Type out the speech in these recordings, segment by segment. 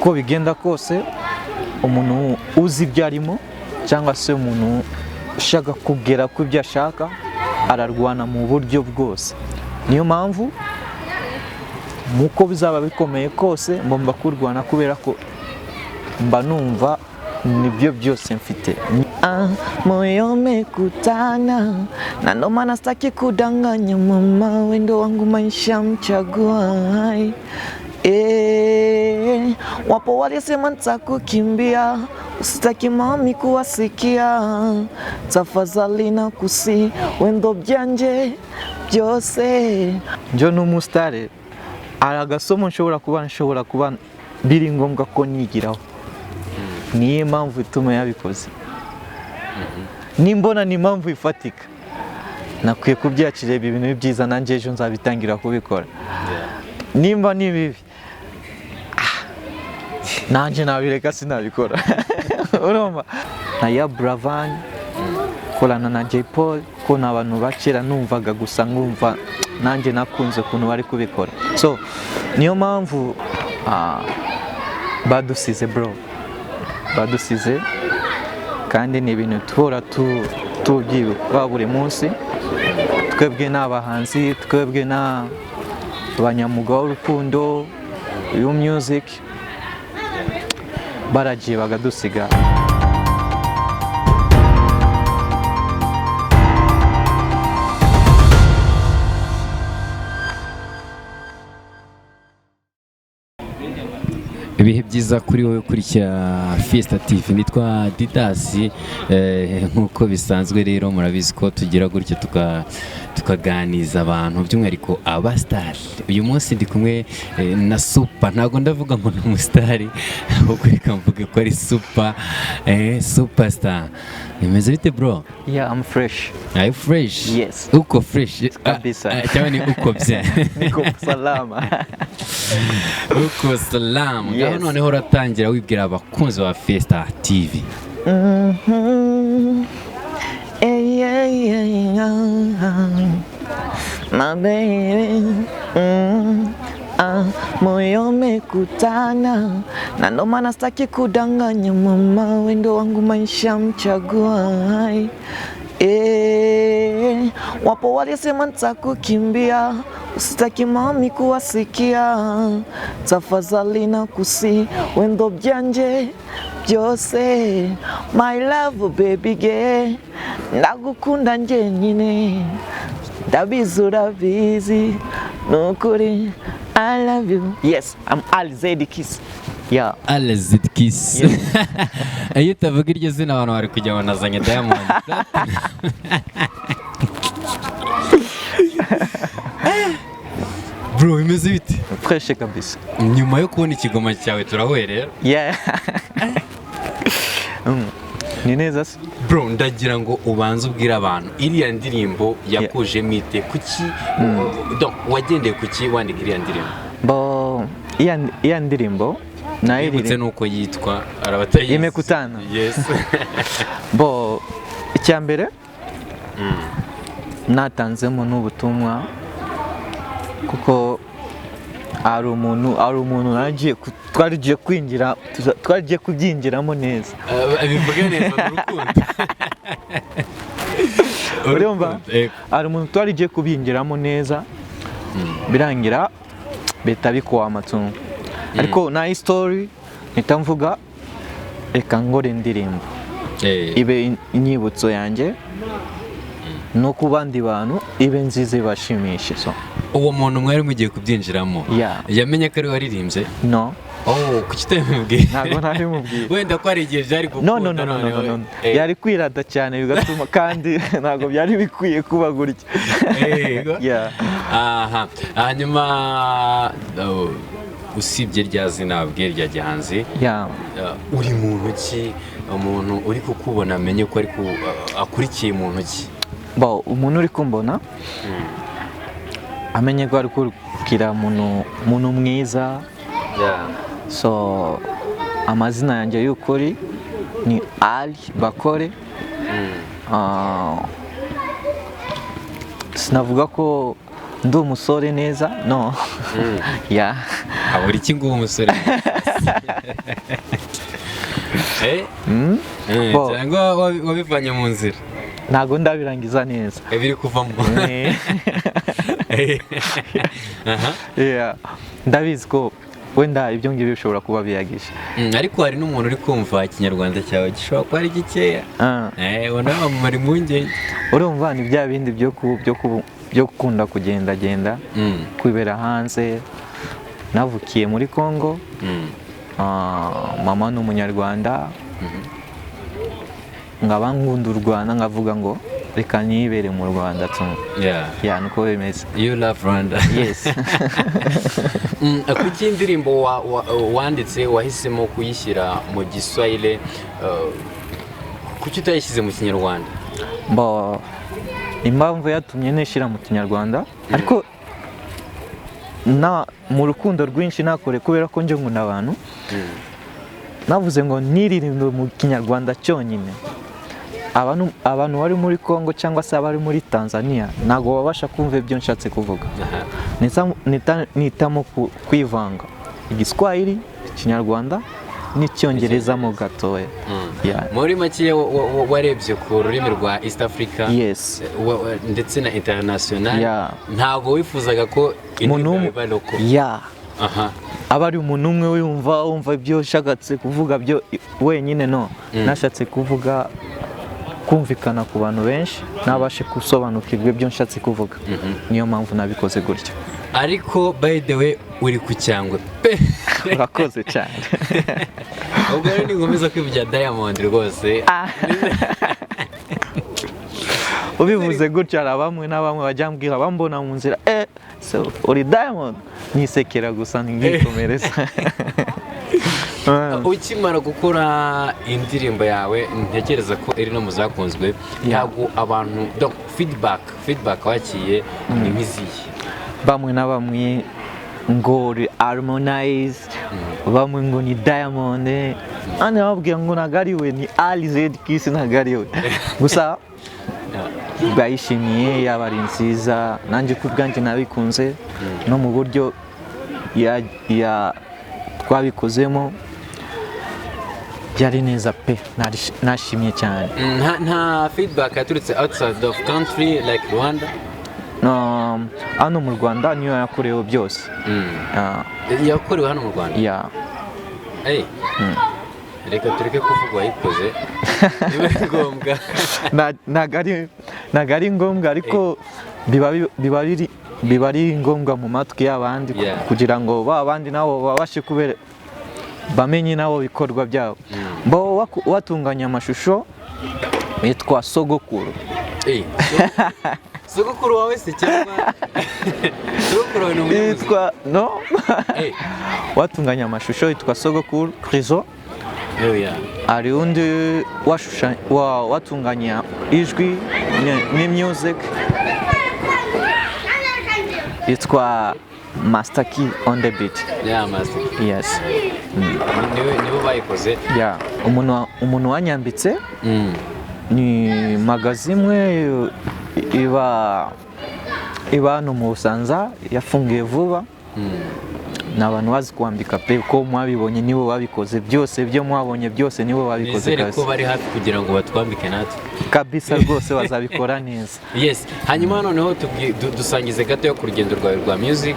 uko bigenda kose umuntu uzi ibyo arimo cyangwa se umuntu ushaka kugera ku byo ashaka ararwana mu buryo bwose. Niyo mpamvu muko bizaba bikomeye kose ngomba kurwana kubera ko mba numva nibyo byose mfite. Moyo umekutana na ndo maana sitaki kudanganya mama, wendo wangu maisha mchagua. Wapo walisema nitakukimbia, usitaki mami kuwasikia, tafadhali na kusi wendo byanje byose. Njo n'umusitari aragasomo nshobora kuba biri ngombwa ko nigiraho. Niyo mpamvu ituma yabikoze. Nimbona ni impamvu ifatika, nakwiye kubyakira ibintu byiza nanjye ejo nzabitangira kubikora. Nimba ni bibi nanjye nabireka sinabikora. Urumva na ya Blavan kolana na J Paul ko n'abantu bakera numvaga gusa ngumva nanjye nakunze kuntu bari kubikora. So niyo mpamvu badusize bro, badusize kandi ni ibintu tuhora tubyibuka buri munsi. Twebwe n'abahanzi, twebwe n'abanyamuga w'urukundo iyo music baragiye bagadusiga. Ibihe byiza kuri wowe kurikira Fiesta TV. Nitwa Didasi, nkuko bisanzwe rero murabizi ko tugira gutyo tukaganiza abantu by'umwihariko abastari. Uyu munsi ndi kumwe na Super, ntago ndavuga ngo ni umusitari ahubwo reka mvuge ko ari Super, superstar. Imeze bite bro? Yeah, I'm fresh. Are you fresh? Yes. Uko fresh? Kabisa. Cyangwa ni uko bye? Niko salama. Uko salama. Ngaho noneho uratangira wibwira abakunzi ba Fiesta TV. My baby. Moyo umekutana na ndo maana sitaki kudanganya mama, wendo wangu maisha mchagua. Wapo walisema nitakukimbia, usitaki mami kuwasikia, tafadhali na kusi wendo byanje byose. My love baby girl, ndagukunda nje nyine, ndabizi urabizi nukuri. I love you. Yes, I'm Ageze Kiss. Yeah. Ageze Kiss. Iyo utavuga iryo zina abantu bari kujya banazanye Diamond. Bro, imeze bite? Fresh kabisa. Nyuma yo kubona ikigoma cyawe turahwerera. Yeah. Ni neza se? Bro, ndagira ngo ubanze ubwira abantu iriya ndirimbo yakuje mite kuki donc wagendeye kuki wandika iriya ndirimbo? Bo iya ndirimbo nayiributse nuko yitwa arabatayizi. Imekutana. Yes. Bo icyambere natanzemo n'ubutumwa kuko ari umuntu twarigiye kwinjira, twarigiye kubyinjiramo neza. Bivuga neza urukundo. Urumva ari umuntu twarigiye kubyinjiramo neza, birangira beta bikuwa amatungo. Ariko na story nitamvuga reka ngore indirimbo ibe inyibutso yanjye no kubandi bantu ibe nzize bashimishe. So uwo muntu mwari mugiye kubyinjiramo yamenye ko ari waririmbye? No. Kuki utabimubwiye? Ntabwo ntabimubwiye. Wenda ko ari igihe byari gukunda. No. Yari kwirata cyane bigatuma kandi ntabwo byari bikwiye kuba gutya. Aha. Hanyuma usibye rya zina bwe rya gihanzi, uri muntu ki? Umuntu uri kukubona amenye ko ari akurikiye muntu ki? Bo umuntu uri kumbona amenye ko ari kurikira umuntu mwiza. So amazina yanjye y'ukuri ni Ali Bakore. Sinavuga ko ndi umusore neza, no. Aburi iki ngo umusore? Bo. cyangwa wabivanye mu nzira ntago ndabirangiza neza biri kuvamo Yeah. Ndabizi ko wenda ibyo ngibyo bishobora kuba biyagije ariko hari n'umuntu uri kumva ikinyarwanda cyawe gishobora kuba ari gikeya ubona bamumara impungenge urumva ni bya bindi byo gukunda kugendagenda kwibera hanze navukiye muri Congo mama ni umunyarwanda nkaba nkunda u Rwanda nkavuga ngo reka nibere mu Rwanda nuko bimeze. You love Rwanda. Yes. Kuki indirimbo wanditse wahisemo kuyishyira mu Giswahili kuki utayishyize mu Kinyarwanda? Impamvu yatumye nishyira mu Kinyarwanda ariko mu rukundo rwinshi nakore kubera ko nje nkunda abantu navuze ngo niririmbe mu Kinyarwanda cyonyine abantu bari muri Congo cyangwa se abari muri Tanzania ntago babasha kumva ibyo nshatse kuvuga. Nitamo kwivanga Igiswahili, Ikinyarwanda n'Icyongereza mo gatoya. Muri make warebye ku rurimi rwa East Africa ndetse na international ntago wifuzaga ko indirimbo iba loko. Abari umuntu umwe wumva ibyo nshatse kuvuga byo wenyine nashatse kuvuga kumvikana ku bantu benshi nabashe gusobanukirwa ibyo nshatse kuvuga niyo mpamvu nabikoze gutyo. Ariko by the way uri ku cyangwe pe urakoze cyane ubwo rero ningomeza kwivugira Diamond rwose ubivuze gutyo hari bamwe bajya mbwira bambona mu nzira so uri Diamond nisekera gusa nkikomereza. Ukimara gukora indirimbo yawe ntekereza ko iri no muzakunzwe ntabwo abantu feedback wakiye ni nk'izihe? Bamwe na bamwe ngo Harmonize bamwe ngo ni Diamond ane babwira ngo nagariwe ni Ageze Kiss nagariwe gusa bayishimiye yabari nziza nanjye ku bwanjye nabikunze no mu buryo ya twabikozemo byari neza pe nashimye cyane. Nta feedback yaturutse outside of country like Rwanda? Hano mu Rwanda niyo yakorewe byose. Yakorewe hano mu Rwanda? Reka tureke kuvuga wayikoze niba ngombwa. Ntago ari ngombwa ariko biba ari ngombwa mu matwi y'abandi kugira ngo abandi nabo babashe kubera bamenye nabo bikorwa byabo. Watunganya amashusho yitwa Sogokuru. Sogokuru wawe se cyangwa Sogokuru ni yitwa watunganya amashusho yitwa Sogokuru Krizo. Hari undi watunganya ijwi ni music yitwa Master Key on the beat. Master Key. Yes. Nibo bayikoze. Umuntu wanyambitse ni magazimwe iba hano mu Busanza yafungiye vuba. N'abantu bazi kwambika pe ko mwabibonye nibo babikoze byose byo mwabonye byose nibo babikoze kandi ko bari hafi kugira ngo batwambike natwe kabisa rwose bazabikora neza. Yes. Hanyuma noneho dusangize gato yo ku rugendo rwawe rwa music.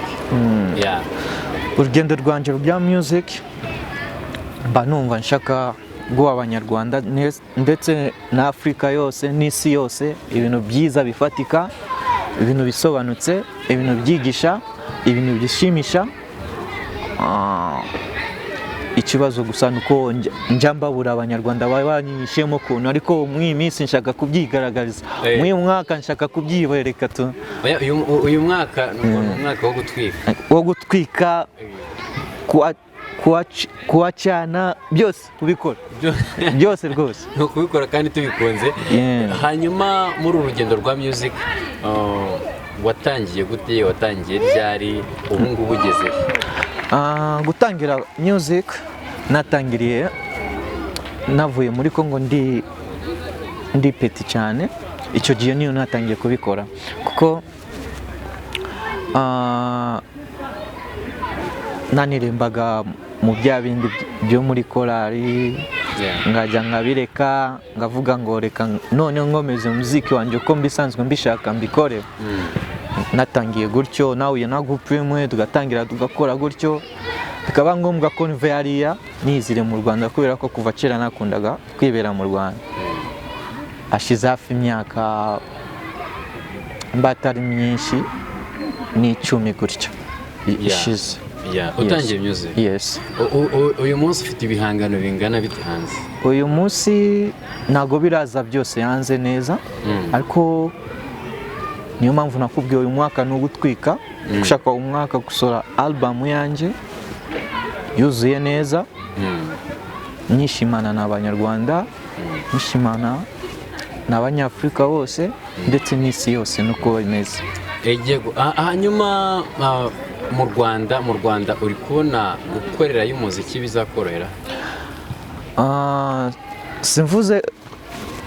Urugendo rwanje rwa music mba numva nshaka guha abanyarwanda ndetse na Afrika yose n'isi yose ibintu byiza bifatika, ibintu bisobanutse, ibintu byigisha, ibintu bishimisha. Ikibazo gusa nuko njambabura abanyarwanda banyishemo kuntu ariko mw'iyi minsi nshaka kubyigaragariza mw'iyi mwaka nshaka kubyibereka tu. Uyu mwaka ni umwaka wo gutwika kuwacana byose kubikora byose rwose no kubikora kandi tubikunze. Hanyuma muri urugendo rwa music watangiye gute, watangiye ryari, ubu ngubu ugeze? Gutangira music natangiriye navuye muri Congo ndi peti cyane. Icyo gihe niyo natangiye kubikora kuko nanirimbaga mu bya bindi byo muri korali ngajya nkabireka ngavuga ngo reka none nkomeze umuziki wanjye uko mbisanzwe mbishaka mbikore. Natangiye gutyo nahuye na groupe imwe tugatangira tugakora gutyo, bikaba ngombwa ko nve hariya nizire mu Rwanda kubera ko kuva kera nakundaga kwibera mu Rwanda. Hashize hafi imyaka mbatari myinshi ni 10 gutyo ishize. Utangiye music? Yes. Uyu munsi ufite ibihangano bingana bite hanze? Uyu munsi ntago biraza byose hanze neza, ariko niyo mpamvu nakubwiye uyu mwaka ni ugutwika, gushaka umwaka gusora album yanjye yuzuye neza, nishimana n'Abanyarwanda, nishimana n'Abanyafurika bose ndetse n'isi yose nuko bimeze. Hanyuma mu Rwanda uri kubona gukorera y'umuziki bizakorohera?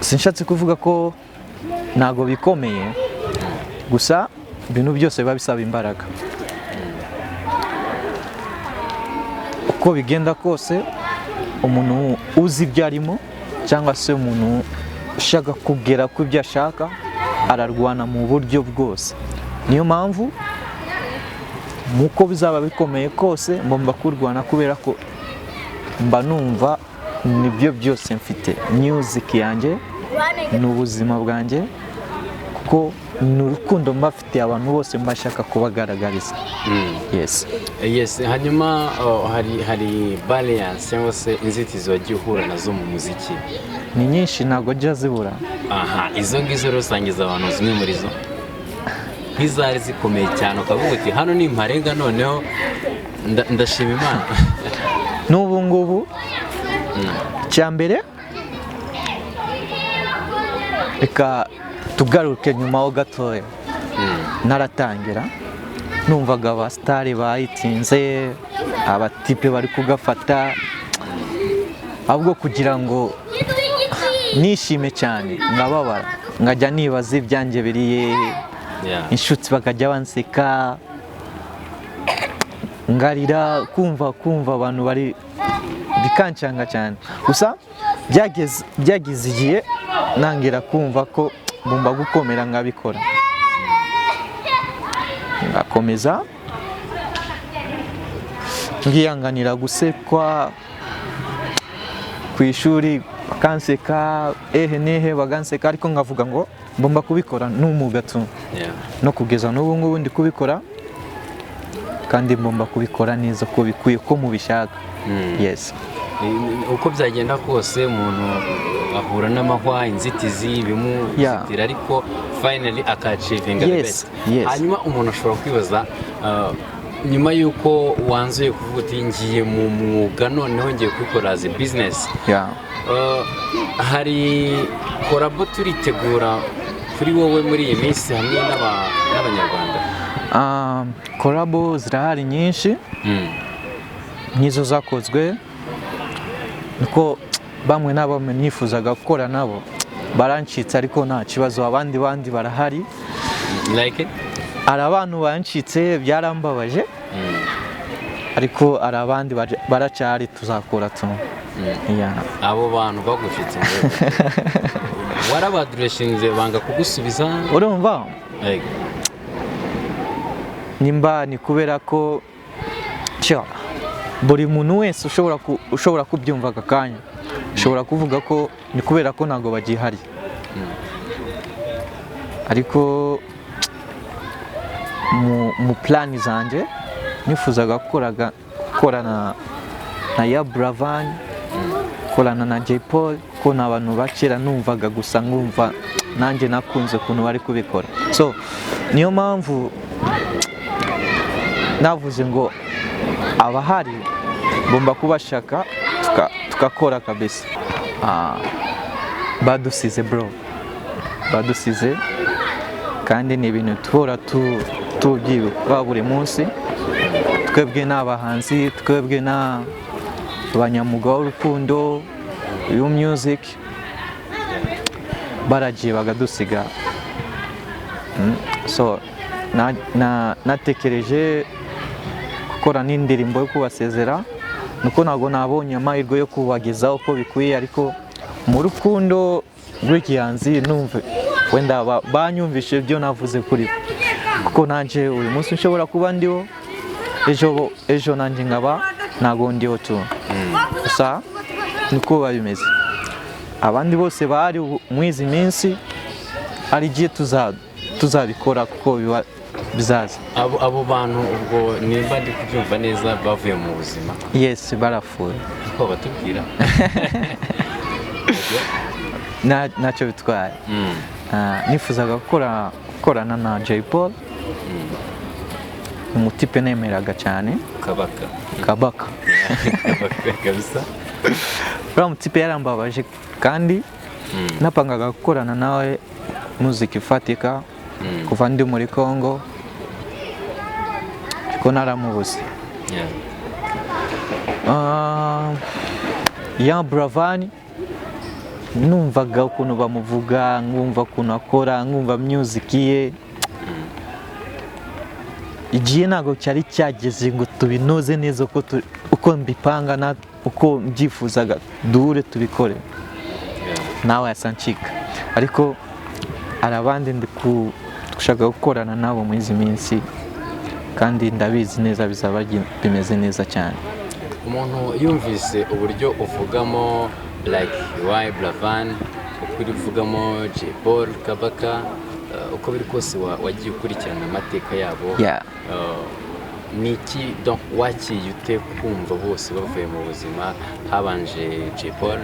Sinshatse kuvuga ko ntago bikomeye, gusa ibintu byose biba bisaba imbaraga. Uko bigenda kose umuntu uzi ibyo arimo cyangwa se umuntu ushaka kugera ku byo ashaka ararwana mu buryo bwose. Niyo mpamvu muko bizaba bikomeye kose ngomba kurwana kubera ko mba numva nibyo byose mfite. Music yanjye ni ubuzima bwanjye, kuko ni urukundo mbafitiye abantu bose mbashaka kubagaragariza. Yes. Hanyuma hari balance cyangwa se inzitizi wagiye uhura nazo mu muziki? Ni nyinshi ntabwo ajya zibura. Izo ngizo rusangiza abantu zimwe muri zo nk'izari zikomeye cyane ukavuga uti hano ni imparenga noneho ndashima Imana. N'ubu ngubu cya mbere reka tugaruke nyuma ho gatoya. Naratangira numvaga abasitari bayitinze, abatipe bari kugafata, ahubwo kugira ngo nishime cyane ngababara ngajya nibaza ibyanjye biriye, inshuti bakajya banseka ngarira, kumva abantu bari bikancanga cyane. Gusa byageze igihe nangira kumva ko ngomba gukomera nkabikora, ngakomeza ngiyanganira gusekwa ku ishuri bakanseka, nehe baganseka, ariko ngavuga ngo ngomba kubikora n'umwuga tu. No kugeza n'ubu ngubu ndi kubikora kandi ngomba kubikora neza ko bikwiye ko mubishaka. Yes. Uko byagenda kose umuntu ahura n'amahwa, inzitizi bimuzitira, ariko finally akacivinga best. Hanyuma umuntu ashobora kwibaza nyuma yuko wanzuye kuvuga uti ngiye mu mwuga noneho ngiye kubikora as a business, hari korabo turitegura kuri wowe muri iyi minsi hamwe n'Abanyarwanda? Korabo zirahari nyinshi nk'izo zakozwe, nuko bamwe n'abamwe nifuzaga gukora nabo barancitse, ariko nta kibazo, abandi barahari. Like hari abantu bancitse byarambabaje, ariko hari abandi baracyari tuzakora tumwe. Abo bantu bagushitse warabadureshinze banga kugusubiza? Urumva nimba ni kubera ko buri muntu wese ushobora kubyumva aka kanya ushobora kuvuga ko ni kubera ko ntago bagihari, ariko mu plani zanjye nifuzaga gukorana na ya Blavan, gukorana na J Paul, ko n'abantu bakera numvaga gusa ngumva nanjye nakunze ukuntu bari kubikora. So niyo mpamvu navuze ngo abahari ngomba kubashaka tukakora kabisa. Badusize bro, badusize, kandi ni ibintu tuhora tubyibuka buri munsi. Twebwe n'abahanzi, twebwe n'abanyamwuga w'urukundo iyo music baragiye bagadusiga. So natekereje gukora n'indirimbo yo kubasezera nuko ntabwo nabonye amahirwe yo kubagezaho uko bikwiye, ariko mu rukundo rw'igihanzi numve wenda banyumvishe ibyo navuze kuri bo, kuko nanjye uyu munsi nshobora kuba ndiho, ejo nanjye nkaba ntabwo ndiho tu. Gusa niko biba bimeze, abandi bose bahari muri izi minsi hari igihe tuzabikora kuko bizaza. Abo bantu ubwo nimba ndi kubyumva neza bavuye mu buzima? Yes, barapfuye. Uko batubwira ntacyo bitwaye. Nifuzaga gukorana na Jay Paul, umutipe nemeraga cyane. Kabaka kabisa. Uriya mutipe yarambabaje kandi napangaga gukorana nawe muzika ifatika kuva ndi muri Congo, ariko naramubuze. Ya Blavan numvaga ukuntu bamuvuga, nkumva ukuntu akora, nkumva music ye, igihe ntabwo cyari cyageze ngo tubinoze neza uko mbipanga uko mbyifuzaga duhure tubikore. Nawe yasancika, ariko hari abandi ndi gushaka gukorana nabo muri izi minsi kandi ndabizi neza bizaba bimeze neza cyane. Umuntu yumvise uburyo uvugamo like why Blavan, uko uvugamo Jay Paul, Kabaka, uko biri kose wagiye ukurikirana amateka yabo, niki donc wakiye ute kumva bose bavuye mu buzima? Habanje Jay Paul,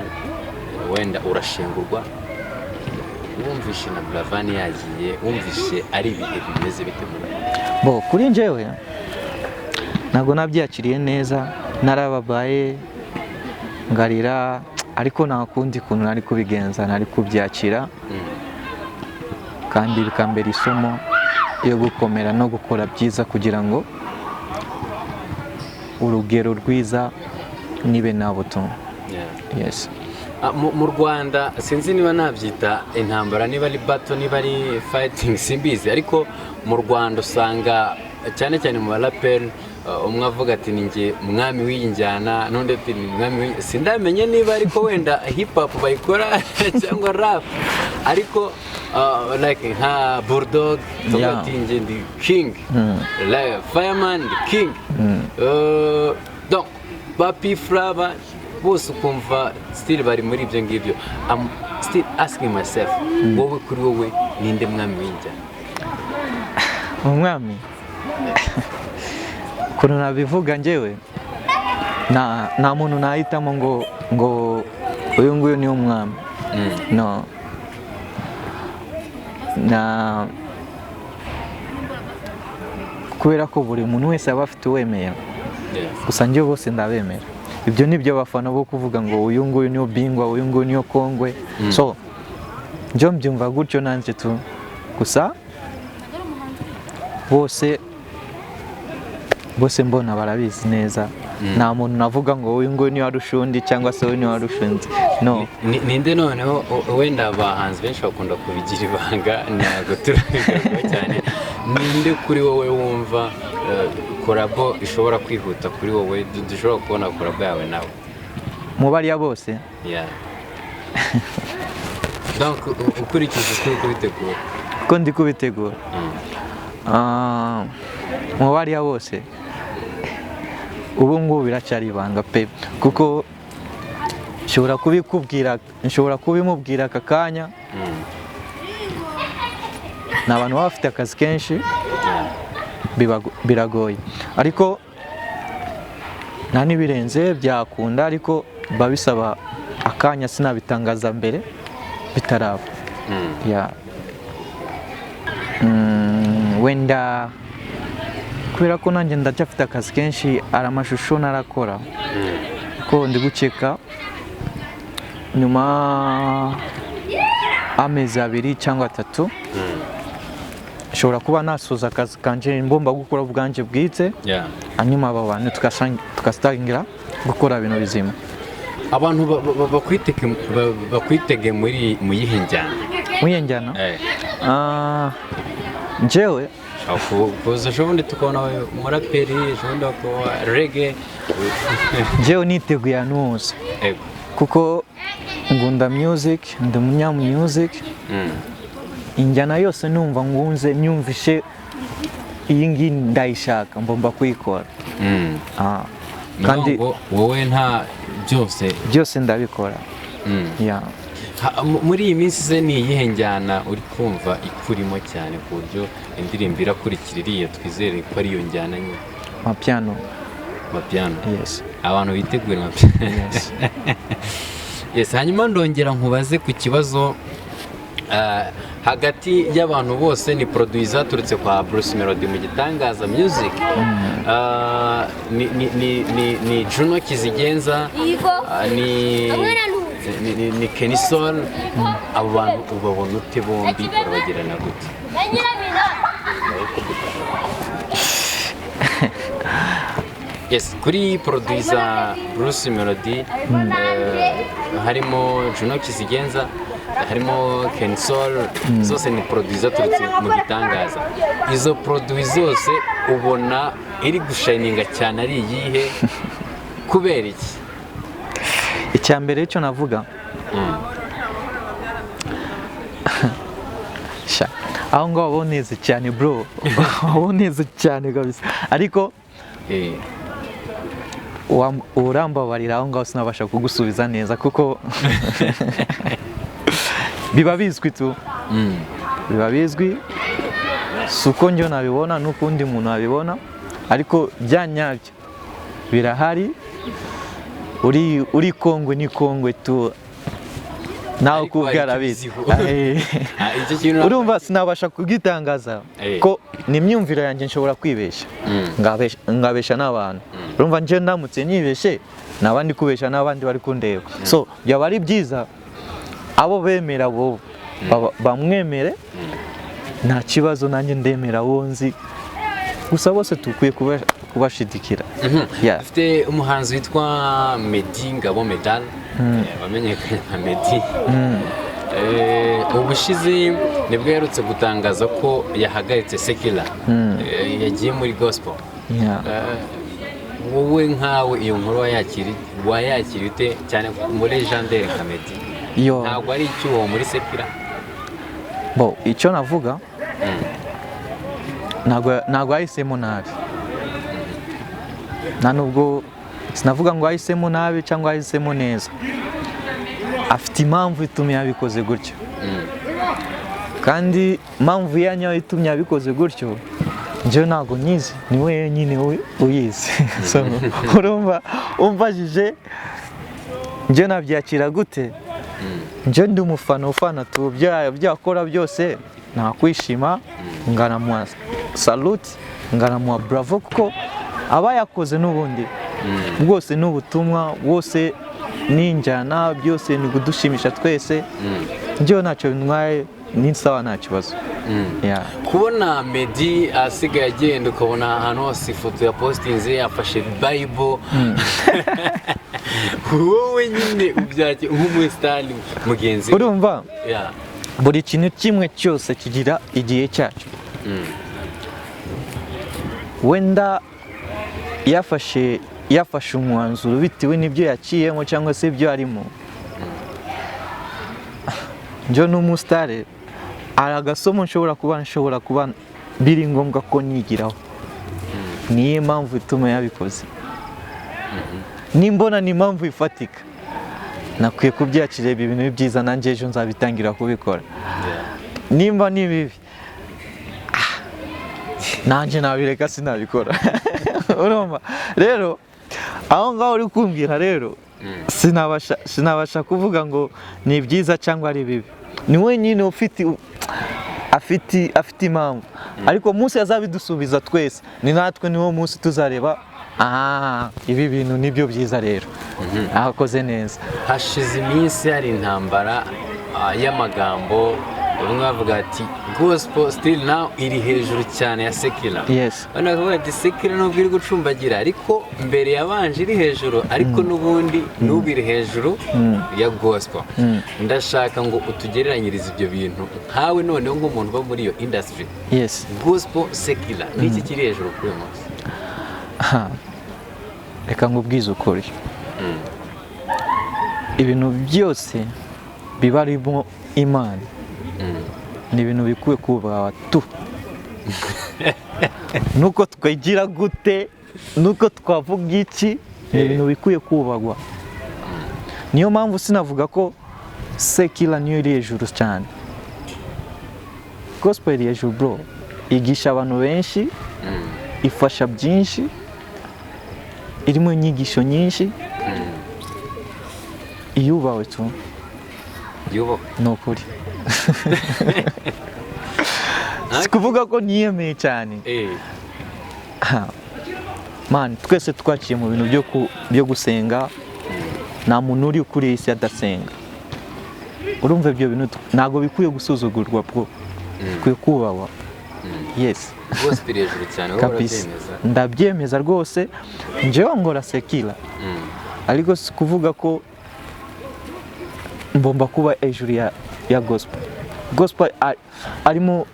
wenda urashengurwa, wumvishe na Blavan yagiye, wumvishe ari ibihe bimeze bite muri kuri njyewe ntabwo nabyakiriye neza, narababaye ngarira, ariko nta kundi kuntu nari kubigenza, nari kubyakira kandi bikambera isomo yo gukomera no gukora byiza kugira ngo urugero rwiza nibe nabo tu. Yes. Mu Rwanda sinzi niba nabyita intambara, niba ari battle, niba ari fighting, simbizi, ariko mu Rwanda usanga cyane cyane mu baraperi umwe avuga ati ninjye umwami w'injyana, n'undi ati ni umwami sindamenye niba ariko wenda hip hop bayikora cyangwa rap, ariko like nka Bulldog ati njye ndi king, like Fireman ndi king, donc Papi Flava bose ukumva still bari muri ibyo ngibyo. I'm still asking myself, wowe kuri wowe ninde mwami w'injyana? Umwami ukuntu nabivuga njyewe, nta muntu nahitamo ngo uyu nguyu ni umwami. No, kubera ko buri muntu wese aba afite uwemera, gusa njye bose ndabemera. Ibyo nibyo abafana bo kuvuga ngo uyu nguyu niyo bingwa, uyu nguyu niyo kongwe. So njye mbyumva gutyo nanjye tu, gusa bose mbona barabizi neza. Nta muntu navuga ngo uyu nguyu niyo arusha undi cyangwa se uyu niyo arusha undi. No. Ninde noneho wenda abahanzi benshi bakunda kubigira ibanga, ntabwo turabigarukaho cyane. Ninde kuri wowe wumva korabo ishobora kwihuta kuri wowe, dushobora kubona korabo yawe nawe? Mu bariya bose? Yeah. Donc ukurikije uko kubitegura? Ko ndi kubitegura. Mu bariya bose ubu ngubu biracyari ibanga pe, kuko nshobora kubimubwira aka kanya. Ni abantu baba bafite akazi kenshi, biragoye, ariko nta n'ibirenze byakunda, ariko biba bisaba akanya, sinabitangaza mbere bitaraba. Wenda kubera ko nanjye ndacyafite akazi kenshi, ari amashusho narakora ko ndi gukeka nyuma amezi 2 cyangwa 3 nshobora kuba nasoza akazi kanje mbomba gukora ubwanje bwite, hanyuma aba bantu tugasangira gukora ibintu bizima. Abantu bakwitege muri muyihe njyana? Muyihe njyana? Njyewe kuza ubundi tukabona umuraperi ubundi bakaba reggae njyewe niteguye ahantu hose kuko ngunda music ndi umunyamu music injyana yose numva ngunze nyumvishe iyi ngiyi ndayishaka mbomba kuyikora kandi wowe nta byose ndabikora muri iyi minsi se ni iyihe njyana uri kumva ikurimo cyane ku buryo indirimbo irakurikira iriya twizere ko ariyo njyana nyine amapiano yes abantu bitegura amapiano yes hanyuma ndongera nkubaze ku kibazo hagati y'abantu bose ni producer zaturutse kwa Bruce Melody mu gitangaza music ni Juno Kizigenza ni Kenisol abo bantu ubabona ute bombi urabagirana gute yes kuri producer Bruce Melody harimo Juno Kizigenza harimo Kenisol zose ni producer zaturutse mu gitangaza izo producer zose ubona iri gushininga cyane ari iyihe kubera iki icyambere cyo navuga aho ngaho aboneze cyane bro aboneze cyane kabisa ariko urambabarira aho ngaho sinabasha kugusubiza neza kuko biba bizwi tu biba bizwi suko njyo nabibona n'ukundi muntu abibona ariko byanyabyo birahari uri kongwe ni kongwe tu nawe kubyarabizi urumva sinabasha kugitangaza ko ni imyumvire yanjye nshobora kwibesha ngabesha n'abantu urumva nje ndamutse nibeshe nabandi kubesha n'abandi bari kundeba so byaba ari byiza abo bemera bo bamwemere nta kibazo nanjye ndemera wonzi gusa bose tukwiye kubashidikira dufite umuhanzi witwa Meddy Ngabo Medal wamenyekanye nka Meddy ubushize nibwo yarutse gutangaza ko yahagaritse secular yagiye muri gospel wowe nkawe iyo nkuru wayakira ute cyane muri legendary nka Meddy ntabwo ari icyuho muri secular icyo navuga ntabwo yahisemo nabi nta nubwo sinavuga ngo yahisemo nabi cyangwa yahisemo neza afite impamvu itumye yabikoze gutyo kandi impamvu yanyawe itumye yabikoze gutyo njyewe ntabwo nyizi ni we wenyine uyizi urumva umbajije njyewe nabyakira gute njyewe ndi umufana ufana tu byakora byose nakwishima nganamuha salute nganamuha bravo kuko aba yakoze n'ubundi bwose n'ubutumwa bwose n'injyana byose ni kudushimisha twese njyewe ntacyo bintwaye ni sawa nta kibazo kubona Meddy asigaye agenda ukabona ahantu hose ifoto ya postinze yafashe bible wowe nyine ubyakira nk'umusitari mugenzi urumva buri kintu kimwe cyose kigira igihe cyacyo wenda yafashe umwanzuro bitewe n'ibyo yaciyemo cyangwa se ibyo arimo njye n'umusitari hari agasomo nshobora kuba biri ngombwa ko nigiraho niyo mpamvu ituma yabikoze nimbona ni impamvu ifatika nakwiye kubyakira ibintu byiza nanjye ejo nzabitangira kubikora nimba ni bibi nanjye nabireka sinabikora urumva rero aho ngaho uri kumbwira rero sinabasha kuvuga ngo ni byiza cyangwa ari bibi ni wenyine afite impamvu ariko munsi yazabidusubiza twese ni natwe niwo munsi tuzareba ibi bintu nibyo byiza rero ahakoze neza hashize iminsi hari intambara y'amagambo bamwe bavuga ati gospel still now iri hejuru cyane ya secular. Yes. Bano bavuga ati secular nubwo iri gucumbagira ariko mbere yabanje iri hejuru ariko n'ubundi n'ubu iri hejuru ya gospel. Ndashaka ngo utugereranyirize ibyo bintu nkawe noneho nk'umuntu uba muri iyo industry. Yes. Gospel secular niki kiri hejuru kuri munsi? Reka ngubwize ukuri. Ibintu byose biba arimo Imana ni ibintu bikwiye kubaha tu. Nuko twagira gute, nuko twavuga iki, ni ibintu bikwiye kubahwa. Niyo mpamvu sinavuga ko secular niyo iri hejuru cyane. Gospel iri hejuru bro, igisha abantu benshi, ifasha byinshi, irimo inyigisho nyinshi, iyubawe tu. Yubaho. No kuri. Sikuvuga ko niyemeye cyane. Man, twese twaciye mu bintu byo gusenga, nta muntu uri kuri isi adasenga. Urumva ibyo bintu ntago bikwiye gusuzugurwa bwo. Bikwiye kubahwa. Yes. Gospel hejuru cyane wowe urabyemeza? Ndabyemeza rwose. Njyewe ngora secular. Ariko sikuvuga ko mbomba kuba hejuru ya gospel. Gospel arimo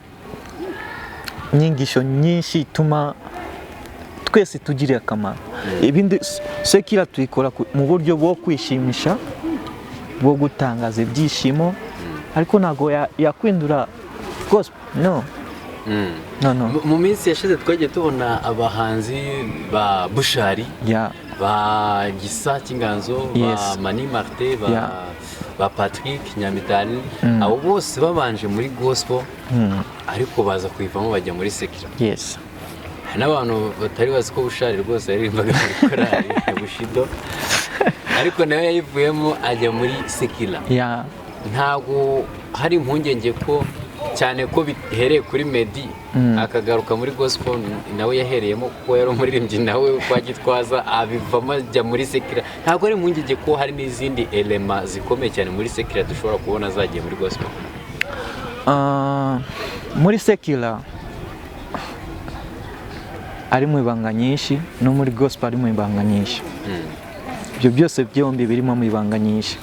inyigisho nyinshi ituma twese tugirira akamaro. Ibindi secular tuyikora mu buryo bwo kwishimisha, bwo gutangaza ibyishimo, ariko ntago yakwindura gospel. No. Mu minsi yashize twagiye tubona abahanzi ba Bushari, ba Gisa Kinganzo, ba Mani Martin, ba Patrick Nyamitali, abo bose babanje muri gospel ariko baza kuyivamo bajya muri secular. Yes. N'abantu batari bazi ko Bushari rwose yaririmbaga muri korali ya Bushido ariko nawe yayivuyemo ajya muri secular. Ntago hari impungenge ko cyane ko bihereye kuri Meddy akagaruka muri gospel nawe yahereyemo kuko yari umuririmbyi nawe kwa Gitwaza abivamo ajya muri secular. Ntago ari impungenge ko hari n'izindi element zikomeye cyane muri secular dushobora kubona zagiye muri gospel. Muri secular ari mu ibanga nyinshi no muri gospel ari mu ibanga nyinshi. Ibyo byose byombi birimo mu ibanga nyinshi.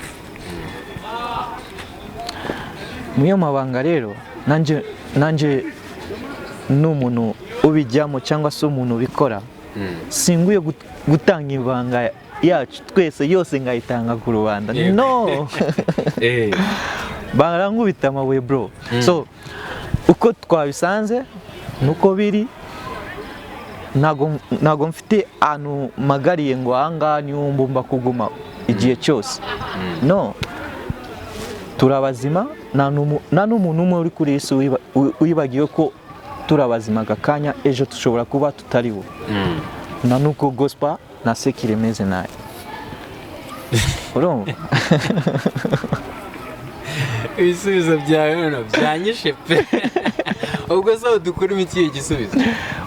Muyo mabanga rero nanje n'umuntu ubijyamo cyangwa se umuntu ubikora singuye gutanga ibanga yacu twese yose ngayitanga ku rubanda. No. Barangubita amabuye bro. So uko twabisanze nuko biri, ntago mfite ahantu magariye ngo ahangaha niho mbumba kuguma igihe cyose. No. Turabazima, nta n'umuntu umwe uri kuri isi wibagiwe ko turabazima agakanya ejo dushobora kuba tutariho. Na nuko gospel na secular imeze nayo. Urumva? Ibisubizo byawe none byanyishe pe. Ubwo se dukora iki gisubizo?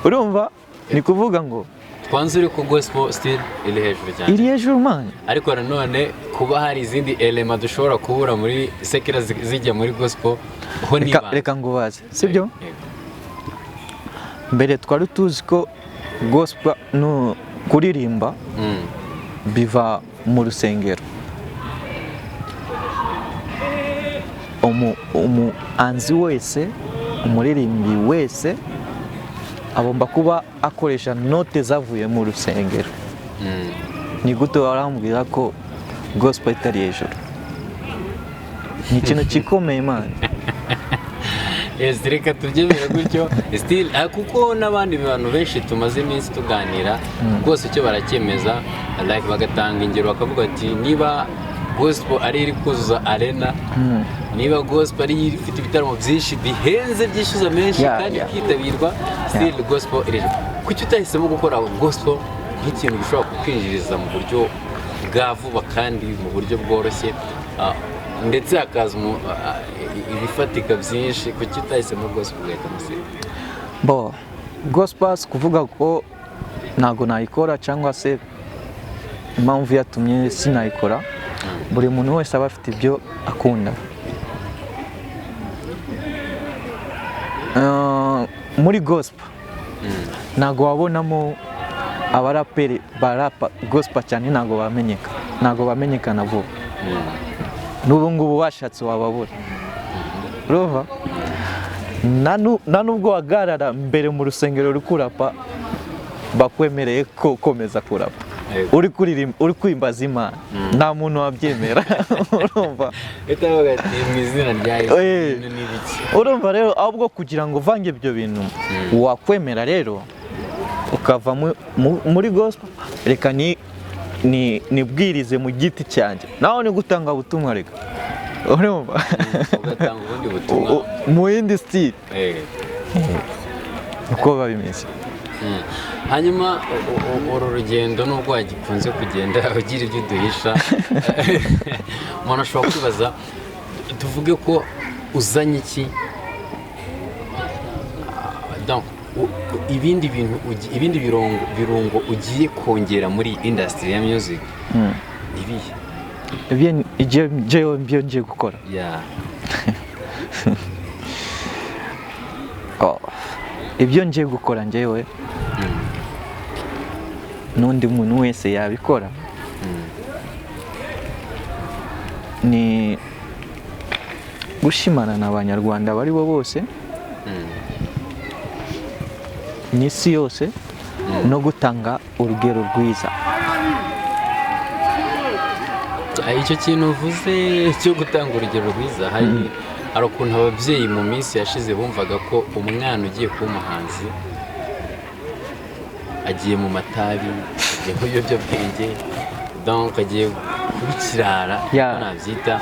Urumva? Ni kuvuga ngo twanzure ko gospel still iri hejuru cyane. Iri hejuru man. Ariko nanone kuba hari izindi element dushobora kubura muri secular zijya muri gospel ho niba. Reka ngubaze, sibyo? Mbere twari tuzi ko gospel no kuririmba biva mu rusengero. Umuhanzi wese, umuririmbi wese agomba kuba akoresha note zavuye mu rusengero. Ni gute warambwira ko gospel itari hejuru? Ni ikintu gikomeye man. Yes, reka tubyemera gutyo still kuko n'abandi bantu benshi tumaze iminsi tuganira rwose icyo baracyemeza like bagatanga ingero bakavuga ati niba gospel ari iri kuzuza arena, niba gospel ari ifite ibitaramo byinshi bihenze byishyuza menshi kandi kitabirwa, still gospel iri. Kuki utahisemo gukora gospel nk'ikintu gishobora kukwinjiriza mu buryo bwa vuba kandi mu buryo bworoshye ndetse hakaza ibifatika byinshi? Kuki utahisemo gospel ugahita musira? Bo gospel kuvuga ko ntago nayikora cyangwa se impamvu yatumye sinayikora, buri muntu wese aba afite ibyo akunda. muri gospel ntago wabonamo abaraperi barapa gospel cyane, ntago bamenyekana vuba. N'ubu ngubu washatse wababura, urumva na nubwo wagarara mbere mu rusengero uri kurapa bakwemereye ko ukomeza kurapa, uri kuririmba, uri kwimbaza Imana, nta muntu wabyemera. Urumva mu izina rya Yesu n'ibiki. Urumva rero ahubwo kugira ngo uvange ibyo bintu wakwemera rero ukava muri gospel, reka nibwirize mu giti cyanjye, naho ni gutanga ubutumwa, reka urumva ugatanga ubundi butumwa mu yindi style, uko biba bimeze. Hanyuma uru rugendo nubwo wagikunze kugenda ugira ibyo uduhisha, umuntu ashobora kwibaza, tuvuge ko uzanye iki, ibindi birungo ugiye kongera muri industry ya music, ibihe ibyo ngiye gukora. Ibyo ngiye gukora njyewe n'undi muntu wese yabikora, ni gushimana n'abanyarwanda bari bo bose n'isi yose, no gutanga urugero rwiza. Icyo kintu uvuze cyo gutanga urugero rwiza, hari ukuntu ababyeyi mu minsi yashize bumvaga ko umwana ugiye kuba umuhanzi agiye mu matabi, agiye mu biyobyabwenge, donc agiye kuba ikirara, nabyita.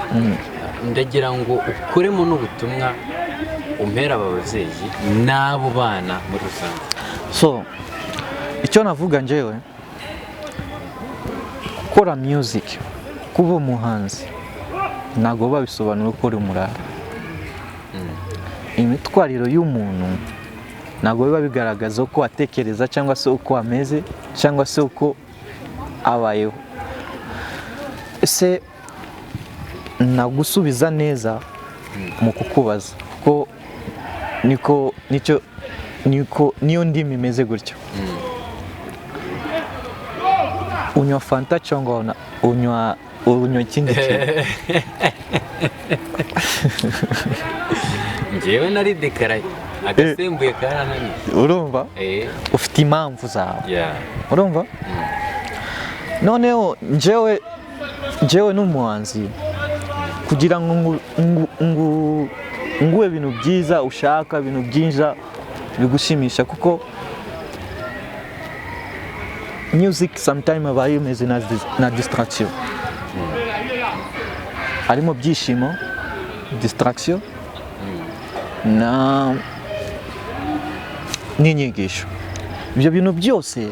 Ndagira ngo ukuremo n'ubutumwa umpera aba babyeyi n'abo bana muri rusange. So icyo navuga njyewe, gukora music, kuba umuhanzi ntabwo babisobanura uko uri umurara. Imitwariro y'umuntu ntabwo biba bigaragaza uko atekereza cyangwa se uko ameze cyangwa se uko abayeho. Ese nagusubiza neza mu kukubaza ko niyo ndimi imeze gutyo. Unywa fanta cyangwa unywa ikindi kintu? Njyewe nari dekaraye, agasembuye karananiye. Urumva ufite impamvu zawe, urumva. Noneho njyewe n'umuhanzi, kugira ngo nguhe ibintu byiza ushaka, ibintu byiza bigushimisha, kuko music sometimes aba imeze na distraction. Harimo byishimo, distraction n'inyigisho. Ibyo bintu byose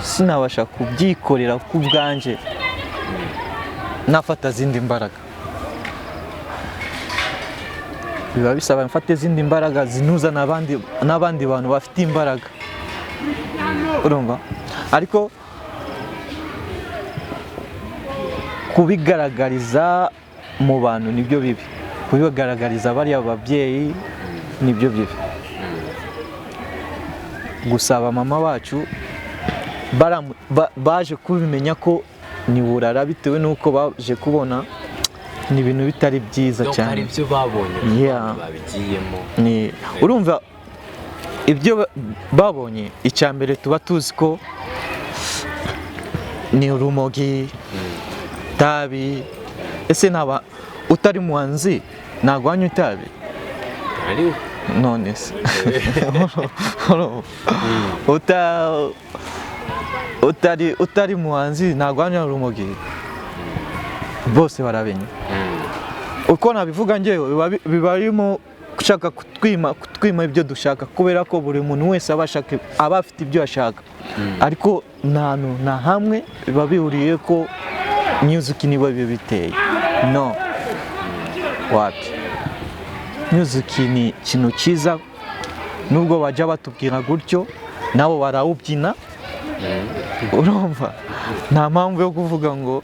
sinabasha kubyikorera ku bwanjye, nafata zindi mbaraga. Biba bisaba mfate zindi mbaraga zinuza n'abandi bantu bafite imbaraga, urumva. Ariko kubigaragariza mu bantu nibyo bibi, kubigaragariza bariya babyeyi nibyo bibi. Gusaba mama wacu baje kubimenya ko ni burara, bitewe n'uko baje kubona ni ibintu bitari byiza cyane. Hari ibyo babonye babigiyemo, urumva ibyo babonye. Icya mbere tuba tuzi ko ni urumogi, tabi. Ese naba utari muhanzi ntabwo wanywa itabi? None se utari muhanzi ntabwo wanywa urumogi? Bose barabenya. Uko nabivuga njyewe biba birimo gushaka kutwima ibyo dushaka, kubera ko buri muntu wese aba afite ibyo ashaka. Ariko nta hamwe biba bihuriye ko music niba biteye. No, wapi. Music ni ikintu cyiza, nubwo bajya batubwira gutyo nabo barawubyina, urumva. Nta mpamvu yo kuvuga ngo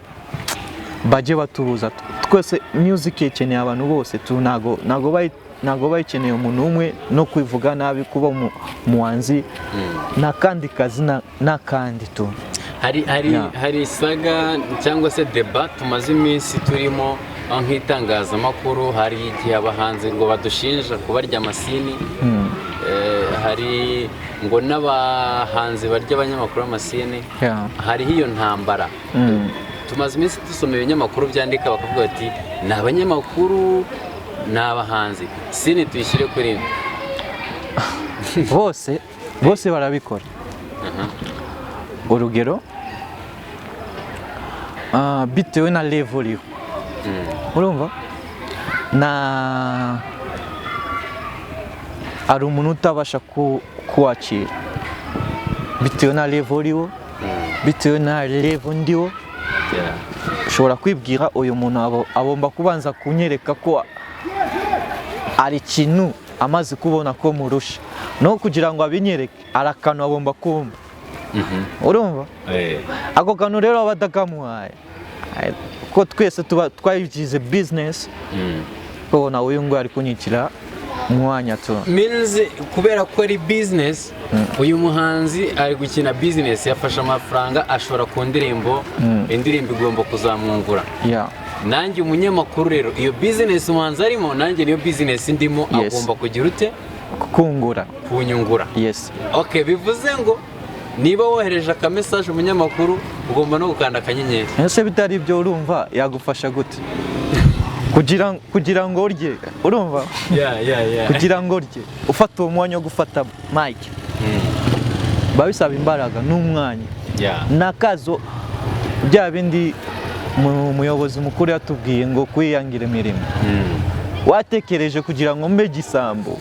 bajye batubuza. Twese music ikeneye abantu bose, ntago ntago bayikeneye umuntu umwe no kwivuga nabi kuba umuhanzi n'akandi kazi n'akandi tu. Hari saga cyangwa se deba tumaze iminsi turimo nk'itangazamakuru, hari igihe abahanzi ngo badushinja kubarya amasini, hari ngo n'abahanzi barya abanyamakuru amasini, hariho iyo ntambara. Tumaze iminsi dusoma ibinyamakuru byandika bakavuga bati ni abanyamakuru ni abahanzi, sini tuyishyire kuri imwe. bose barabikora. Urugero bitewe na level iriho, urumva hari umuntu utabasha kuwakira bitewe na level iriho, bitewe na level ndiho. Ushobora kwibwira uyu muntu agomba kubanza kunyereka ko ari ikintu amaze kubona ko murusha, no kugira ngo abinyereke ari akantu agomba kumva. Urumva ako kantu rero aba adakamuhaye, ko twese tuba twayigize business, kubona uyu nguyu ari kunyikira umwanya tu means kubera ko ari business. Uyu muhanzi ari gukina business, yafashe amafaranga ashora ku ndirimbo, indirimbo igomba kuzamwungura. Nanjye umunyamakuru rero iyo business umuhanzi arimo, nanjye niyo business ndimo, agomba kugira ute kunyungura. Okay, bivuze ngo niba wohereje aka message umunyamakuru ugomba no gukanda akanyenyeri. Ese bitari ibyo urumva yagufasha gute kugira ngo urye, urumva? Kugira ngo urye ufata uwo mwanya wo gufata mic, babisaba imbaraga n'umwanya nakazo. Bya bindi umuyobozi mukuru yatubwiye ngo kwiyangira imirimo, watekereje kugira ngo mbe gisambo,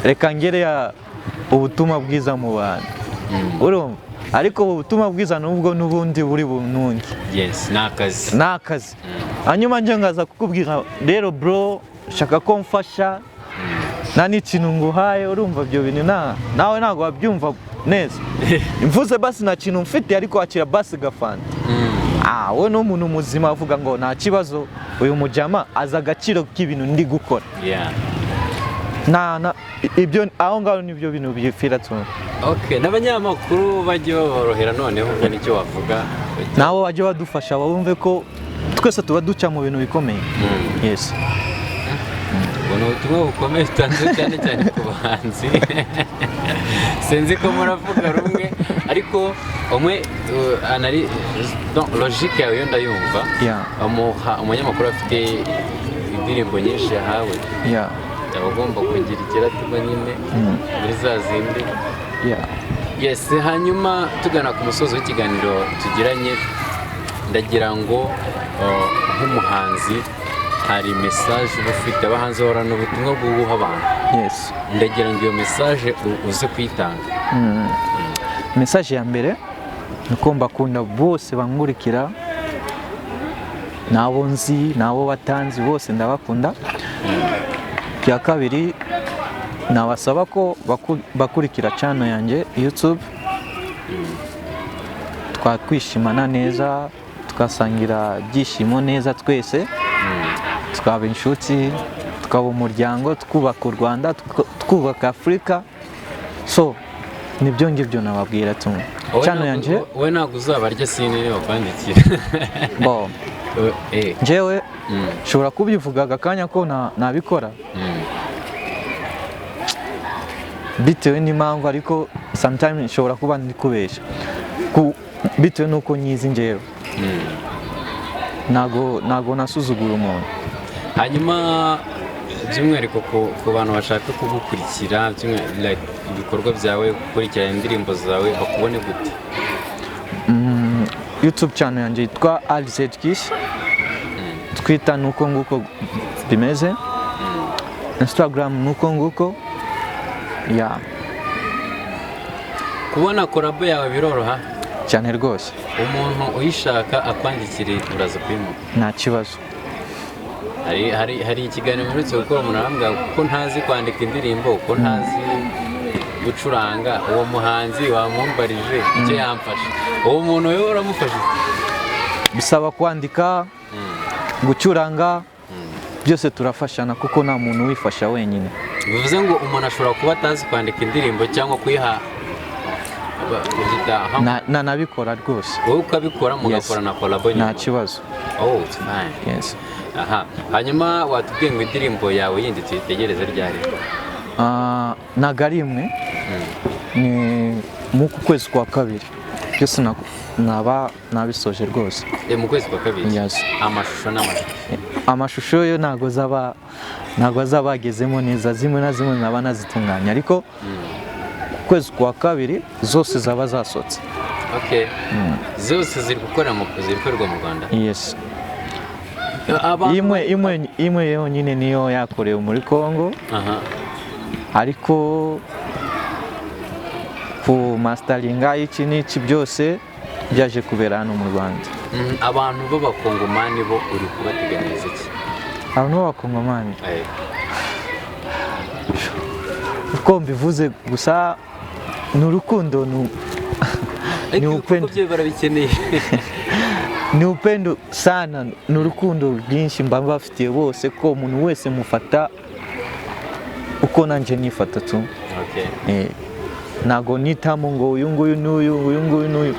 reka ngere ubutumwa bwiza mu bantu, urumva? Ariko ubutumwa bwiza nubwo n'ubundi buri bunungi. Nakazi. Hanyuma nje ngaza kukubwira rero bro, shaka ko mfasha nta n'ikintu nguhaye, urumva? Ibyo bintu nawe ntabwo wabyumva neza. Mvuze basi nta kintu mfite, ariko wakira basi gafanta. We ni umuntu muzima avuga ngo nta kibazo, uyu mujama azi agaciro k'ibintu ndi gukora. Ibyo aho ngaho nibyo bintu bifira tu. Okay, n'abanyamakuru bajye baborohera noneho nicyo wavuga. Nabo bajye badufasha bumve ko twese tuba duca mu bintu bikomeye. Ubona ubutumwa bukomeye utanze cyane cyane ku bahanzi. Sinzi ko muravuga rumwe, ariko umwe logique yawe yo ndayumva. Umunyamakuru afite indirimbo nyinshi yahawe, abagomba kugira ikiratuba nyine muri za zindi. Hanyuma tugana ku musozi w'ikiganiro tugiranye, ndagira ngo nk'umuhanzi hari message uba ufite, abahanzi bahorana ubutumwa bwo guha abantu. Ndagira ngo iyo message uze kuyitanga. Message ya mbere nuko mbakunda bose bangurikira, nabo nzi nabo batanzi bose ndabakunda. Bya kabiri nabasaba ko bakurikira channel yanjye YouTube, twakwishimana neza, tukasangira byishimo neza twese, tukaba inshuti, tukaba umuryango, twubaka u Rwanda, twubaka Afurika. So nibyo ngibyo nababwira tumwe. Channel yanjye we ntabwo uzabarya sini bakwandikira. Njyewe nshobora kubivuga akanya ko nabikora bitewe n'impamvu, ariko sometimes nshobora kuba ndi kubeshya bitewe n'uko nyizi njyewe. Ntago nasuzugura umuntu. Hanyuma by'umwihariko ku bantu bashaka kugukurikira ibikorwa byawe, gukurikira indirimbo zawe, bakubone gute? YouTube channel yanjye yitwa Ageze, Twitter nuko nguko bimeze, Instagram nuko nguko. Kubona collab yawe biroroha cyane rwose. Umuntu uyishaka akwandikire uraza kuyimura nta kibazo. Hari ikiganiro mperutse gukora, umuntu arambwira ko ntazi kwandika indirimbo, ko ntazi gucuranga. Uwo muhanzi wamumbarije icyo yamfasha, uwo muntu wewe uramufasha? Bisaba kwandika, gucuranga, byose turafashana kuko nta muntu wifasha wenyine. bivuze ngo umuntu ashobora kuba atazi kwandika indirimbo cyangwa kuyiha nabikora rwose, wowe ukabikora mugakora na collabo nta kibazo. Oh, it's fine. Yes. Aha, hanyuma watubwiye ngo indirimbo yawe yindi tuyitegereze ryari? Ntago ari imwe, ni mu kwezi kwa kabiri byose nabisoje rwose. Mu kwezi kwa kabiri? Yes. Amashusho amashusho yo ntago azaba agezemo neza, zimwe na zimwe naba nazitunganya, ariko kwezi kwa kabiri zose zaba zasotse. Okay. Zose ziri gukorerwa mu Rwanda? Yes. imwe yonyine niyo yakorewe muri Congo. Ariko ku masteringa iki n'iki byose byaje kubera hano mu Rwanda. Abantu b'abakongomani bo uri kubateganiriza iki? Abantu b'abakongomani uko mbivuze gusa ni urukundo, ni upendo. Ni upendo sana, ni urukundo rwinshi mba bafitiye bose, ko umuntu wese mufata uko nanjye nifata tu. Ntago nitamo ngo uyu nguyu n'uyu,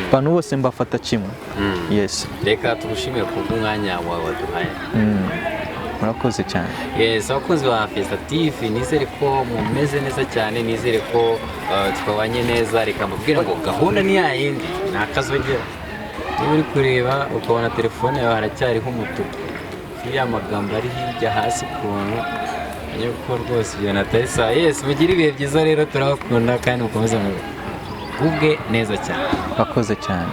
abantu bose mbafata kimwe. Yes. Reka tugushimire kubw'umwanya wawe waduhaye. Murakoze cyane. Yes, abakunzi ba Fiesta TV, nizere ko mumeze neza cyane, nizere ko twabanye neza. Reka mubwire ngo gahunda ni yayindi, nakazogera. Niba uri kureba ukabona telefone yawe haracyariho umutuku, iriya magambo ari hirya hasi kuntu yuko rwose ibyo natayisa. Yes, mugire ibihe byiza rero, turabakunda kandi mukomeze mugubwe neza cyane. Bakoze cyane.